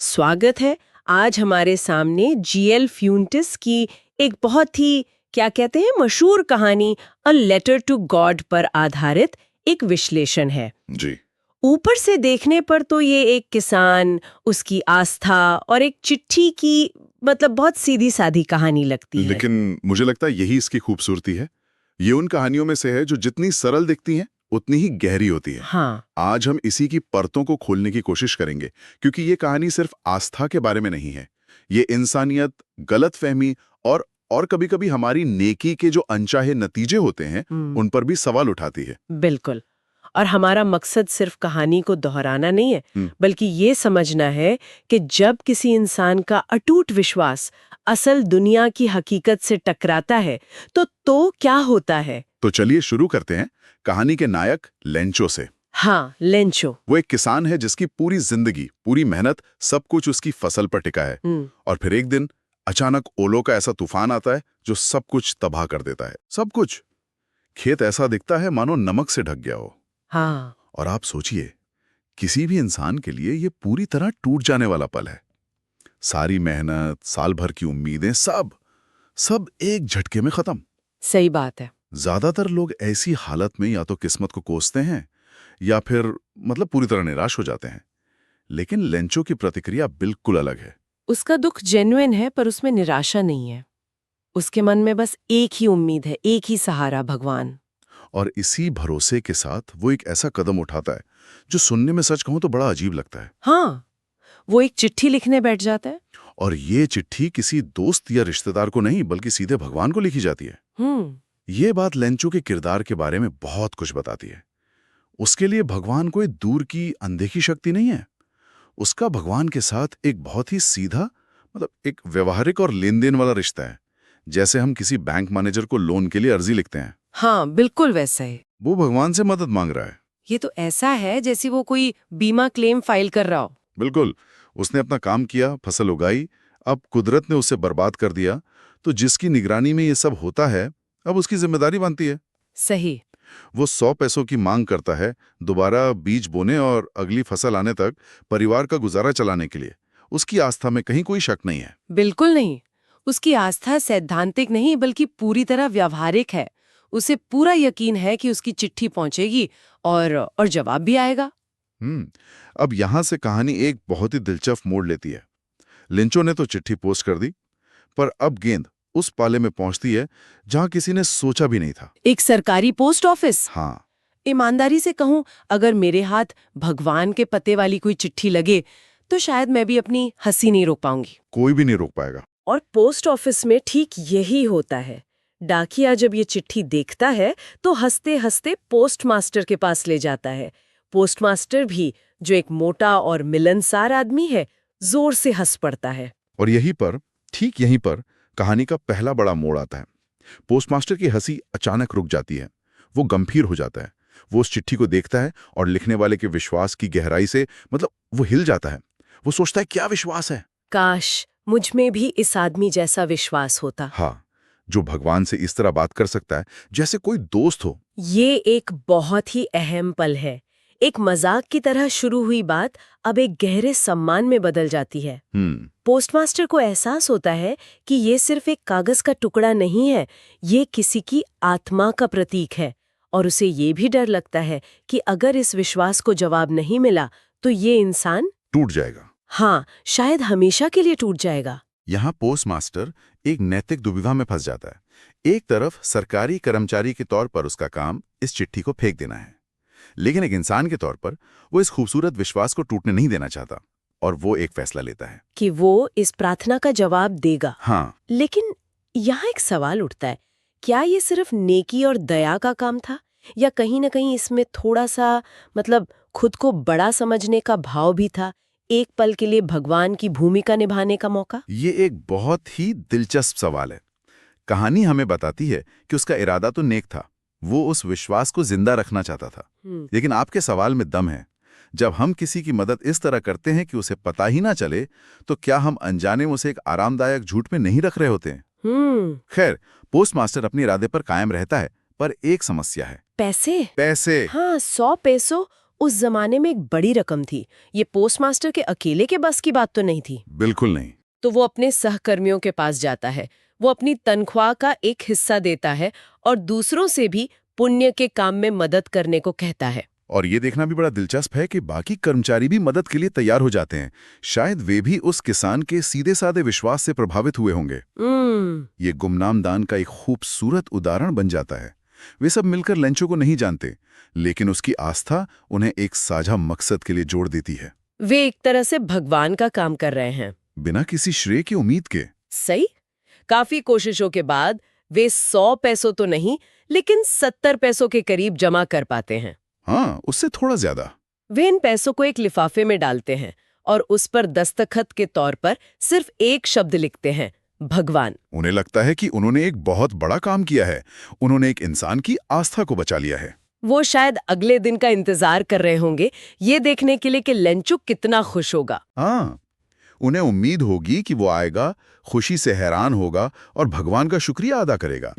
स्वागत है। आज हमारे सामने जीएल फ्यूंटिस की एक बहुत ही क्या कहते हैं मशहूर कहानी अ लेटर टू गॉड पर आधारित एक विश्लेषण है। जी। ऊपर से देखने पर तो ये एक किसान, उसकी आस्था और एक चिट्ठी की मतलब बहुत सीधी सादी कहानी लगती है। लेकिन मुझे लगता है यही इसकी खूबसूरती है। ये उन कहानियों में से है जो जितनी सरल दिखती हैं उतनी ही गहरी होती है। हाँ, आज हम इसी की परतों को खोलने की कोशिश करेंगे, क्योंकि ये कहानी सिर्फ आस्था के बारे में नहीं है। ये इंसानियत, गलतफहमी और कभी-कभी हमारी नेकी के जो अनचाहे नतीजे होते हैं, उन पर भी सवाल उठाती है। बिल्कुल। और हमारा मकसद सिर्फ कहानी को दोहराना नहीं है, बल्कि ये समझना है कि जब किसी इंसान का अटूट विश्वास असल दुनिया की हकीकत से टकराता है, तो क्या होता है? तो चलिए शुरू करते हैं कहानी के नायक लेंचो से। हाँ, लेंचो। वो एक किसान है जिसकी पूरी जिंदगी, पूरी मेहनत, सब कुछ उसकी फसल पर टिका है। और फिर एक दिन अचानक ओलो का ऐसा तूफान आता है जो सब कुछ तबाह कर देता है। सब कुछ। खेत ऐसा दिखता है मानो नमक से ढक गया हो। हाँ, और आप सोचिए, किसी भी इंसान के लिए ये पूरी तरह टूट जाने वाला पल है। सारी मेहनत, साल भर की उम्मीदें, सब एक झटके में खत्म। सही बात है। ज्यादातर लोग ऐसी हालत में या तो किस्मत को कोसते हैं या फिर पूरी तरह निराश हो जाते हैं। लेकिन लेंचो की प्रतिक्रिया बिल्कुल अलग है। उसका दुख जेन्युइन है, पर उसमें निराशा नहीं है। उसके मन में बस एक ही उम्मीद है, एक ही सहारा, भगवान। और इसी भरोसे के साथ वो एक ऐसा कदम उठाता है जो सुनने में सच कहूं तो बड़ा अजीब लगता है। हाँ, वो एक चिट्ठी लिखने बैठ जाता है। और ये चिट्ठी किसी दोस्त या रिश्तेदार को नहीं, बल्कि सीधे भगवान को लिखी जाती है। ये बात लेंचो के किरदार के बारे में बहुत कुछ बताती है। उसके लिए भगवान कोई दूर की अनदेखी शक्ति नहीं है। उसका भगवान के साथ एक बहुत ही सीधा, एक व्यवहारिक और लेन देन वाला रिश्ता है। जैसे हम किसी बैंक मैनेजर को लोन के लिए अर्जी लिखते हैं। हाँ, बिल्कुल वैसा ही। वो भगवान से मदद मांग रहा है। ये तो ऐसा है जैसे वो कोई बीमा क्लेम फाइल कर रहा हो। बिल्कुल। उसने अपना काम किया, फसल उगाई, अब कुदरत ने उसे बर्बाद कर दिया, तो जिसकी निगरानी में ये सब होता है, अब उसकी जिम्मेदारी बनती है। सही। वो 100 पैसों की मांग करता है, दोबारा बीज बोने और अगली फसल आने तक परिवार का गुजारा चलाने के लिए। उसकी आस्था में कहीं कोई शक नहीं है। बिल्कुल नहीं। उसकी आस्था सैद्धांतिक नहीं बल्कि पूरी तरह व्यावहारिक है। उसे पूरा यकीन है कि उसकी चिट्ठी पहुंचेगी और जवाब भी आएगा। अब यहां से कहानी एक बहुत ही दिलचस्प मोड़ लेती है। लिंचो ने तो चिट्ठी पोस्ट कर दी, पर अब गेंद उस पाले में पहुंचती है जहां किसी ने सोचा भी नहीं था। एक सरकारी पोस्ट ऑफिस। हाँ। ईमानदारी से कहूं, अगर मेरे हाथ भगवान के पते वाली कोई चिट्ठी लगे तो शायद मैं भी अपनी हंसी नहीं रोक पाऊंगी। कोई भी नहीं रोक पाएगा। और पोस्ट ऑफिस में ठीक यही होता है। डाकिया जब ये चिट्ठी देखता है तो हंसते हंसते पोस्ट मास्टर के पास ले जाता है। पोस्ट मास्टर भी, जो एक मोटा और मिलनसार आदमी है, जोर से हंस पड़ता है। और ठीक यहीं पर कहानी का पहला बड़ा मोड़ आता है। पोस्टमास्टर की हंसी अचानक रुक जाती है। वो गंभीर हो जाता है। वो उस चिट्ठी को देखता है और लिखने वाले के विश्वास की गहराई से वो हिल जाता है। वो सोचता है, क्या विश्वास है। काश मुझ में भी इस आदमी जैसा विश्वास होता। हाँ, जो भगवान से इस तरह बात कर सकता है जैसे कोई दोस्त हो। ये एक बहुत ही अहम पल है। एक मजाक की तरह शुरू हुई बात अब एक गहरे सम्मान में बदल जाती है। पोस्टमास्टर को एहसास होता है कि ये सिर्फ एक कागज का टुकड़ा नहीं है, ये किसी की आत्मा का प्रतीक है। और उसे ये भी डर लगता है कि अगर इस विश्वास को जवाब नहीं मिला तो ये इंसान टूट जाएगा। हाँ, शायद हमेशा के लिए टूट जाएगा। यहाँ पोस्टमास्टर एक नैतिक दुविधा में फंस जाता है। एक तरफ सरकारी कर्मचारी के तौर पर उसका काम इस चिट्ठी को फेंक देना है, लेकिन एक इंसान के तौर पर वो इस खूबसूरत विश्वास को टूटने नहीं देना चाहता। और वो एक फैसला लेता है कि वो इस प्रार्थना का जवाब देगा। हाँ। लेकिन यहाँ एक सवाल उठता है, क्या ये सिर्फ नेकी और दया का काम था, या कहीं न कहीं इसमें थोड़ा सा खुद को बड़ा समझने का भाव भी था, एक पल के लिए भगवान की भूमिका निभाने का मौका? ये एक बहुत ही दिलचस्प सवाल है। कहानी हमें बताती है कि उसका इरादा तो नेक था। वो उस विश्वास को जिंदा रखना चाहता था। लेकिन आपके सवाल में दम है। जब हम किसी की मदद इस तरह करते हैं कि उसे पता ही ना चले, तो क्या हम अनजाने में उसे एक आरामदायक झूठ में नहीं रख रहे होते हैं? खैर, पोस्टमास्टर अपने इरादे पर कायम रहता है, पर एक समस्या है। पैसे। पैसे। हाँ, 100 पैसों, उस जमाने में एक बड़ी रकम थी। ये पोस्टमास्टर के अकेले के बस की बात तो नहीं थी। बिल्कुल नहीं। तो वो अपने सहकर्मियों के पास जाता है, वो अपनी तनख्वाह का एक हिस्सा देता है और दूसरों से भी पुण्य के काम में मदद करने को कहता है। और ये देखना भी बड़ा दिलचस्प है कि बाकी कर्मचारी भी मदद के लिए तैयार हो जाते हैं। शायद वे भी उस किसान के सीधे साधे विश्वास से प्रभावित हुए होंगे। ये गुमनाम दान का एक खूबसूरत उदाहरण बन जाता है। वे सब मिलकर लेंचो को नहीं जानते, लेकिन उसकी आस्था उन्हें एक साझा मकसद के लिए जोड़ देती है। वे एक तरह से भगवान का काम कर रहे हैं, बिना किसी श्रेय की उम्मीद के। सही। काफी कोशिशों के बाद वे 100 पैसों तो नहीं, लेकिन 70 पैसों के करीब जमा कर पाते हैं। हाँ, उससे थोड़ा ज्यादा। वे इन पैसों को एक लिफाफे में डालते हैं और उस पर दस्तखत के तौर पर सिर्फ एक शब्द लिखते हैं, भगवान। उन्हें लगता है कि उन्होंने एक बहुत बड़ा काम किया है। उन्होंने एक इंसान की आस्था को बचा लिया है। वो शायद अगले दिन का इंतजार कर रहे होंगे, ये देखने के लिए कि लेंचुक कितना खुश होगा। हाँ, उन्हें उम्मीद होगी कि वो आएगा, खुशी से हैरान होगा और भगवान का शुक्रिया अदा करेगा।